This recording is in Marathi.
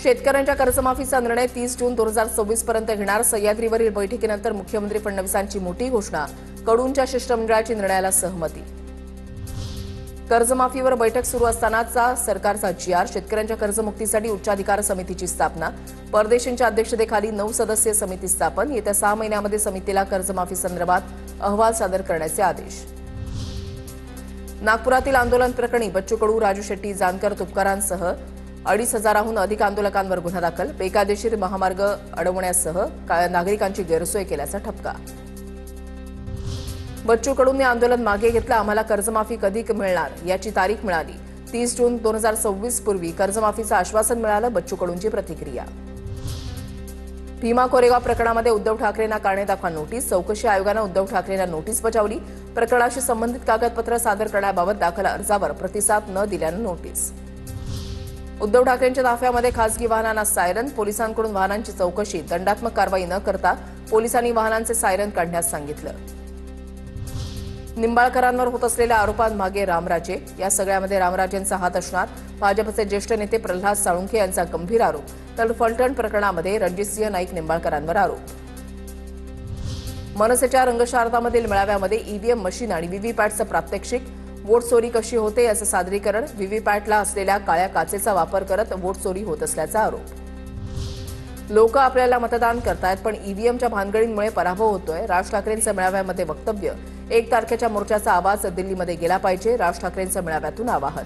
शेतकऱ्यांच्या कर्जमाफीचा निर्णय 30 जून 2024 पर्यंत घेणार. सह्याद्रीवरील बैठकीनंतर मुख्यमंत्री फडणवीसांची मोठी घोषणा. कडूंच्या शिष्टमंडळाची निर्णयाला सहमती. कर्जमाफीवर बैठक सुरू असतानाचा सरकारचा GR. शेतकऱ्यांच्या कर्जमुक्तीसाठी उच्चाधिकार समितीची स्थापना. परदेशींच्या अध्यक्षतेखाली 9 सदस्यीय समिती स्थापन. येत्या 6 महिन्यामध्ये समितीला कर्जमाफी संदर्भात अहवाल सादर करण्याचे आदेश. नागपुरातील आंदोलन प्रकरणी बच्चू कडू, राजू शेट्टी, जानकर, तुपकरांसह 2,500हून अधिक आंदोलकांवर गुन्हा दाखल. बेकायदेशीर महामार्ग अडवण्यासह नागरिकांची गैरसोय केल्याचा ठपका. बच्चू कडूंनी आंदोलन मागे घेतलं. आम्हाला कर्जमाफी कधी मिळणार याची तारीख मिळाली. 30 जून 2024 पूर्वी कर्जमाफीचं आश्वासन मिळालं. बच्चू कडूंची प्रतिक्रिया. भीमा कोरेगाव प्रकरणामध्ये उद्धव ठाकरेंना कारणे दाखवा नोटीस. चौकशी आयोगानं उद्धव ठाकरेंना नोटीस बजावली. प्रकरणाशी संबंधित कागदपत्र सादर करण्याबाबत दाखल अर्जावर प्रतिसाद न दिल्यानं नोटीस. उद्धव ठाकरेंच्या ताफ्यामध्ये खासगी वाहनांना सायरन. पोलिसांकडून वाहनांची चौकशी. दंडात्मक कारवाई न करता पोलिसांनी वाहनांचे सायरन काढण्यास सांगितलं. निंबाळकरांवर होत असलेल्या आरोपांमागे रामराजे. या सगळ्यामध्ये रामराजेंचा हात असणार. भाजपचे ज्येष्ठ नेते प्रल्हाद साळुंखे यांचा गंभीर आरोप. तर फलटण प्रकरणामध्ये रणजितसिंह नाईक निंबाळकरांवर आरोप. मनसेच्या रंगशारदामधील मेळाव्यामध्ये ईव्हीएम मशीन आणि व्हीव्हीपॅटचं प्रात्यक्षिक. वोट चोरी कशी होते याचं सादरीकरण. व्हीव्हीपॅटला असलेल्या काळ्या काचेचा वापर करत वोट चोरी होत असल्याचा आरोप. लोक आपल्याला मतदान करतायत पण ईव्हीएमच्या भानगडींमुळे पराभव होतोय. राज ठाकरेंचं मेळाव्यामध्ये वक्तव्य. 1 तारखेच्या मोर्चाचा आवाज दिल्लीमध्ये गेला पाहिजे. राज ठाकरेंचं मेळाव्यातून आवाहन.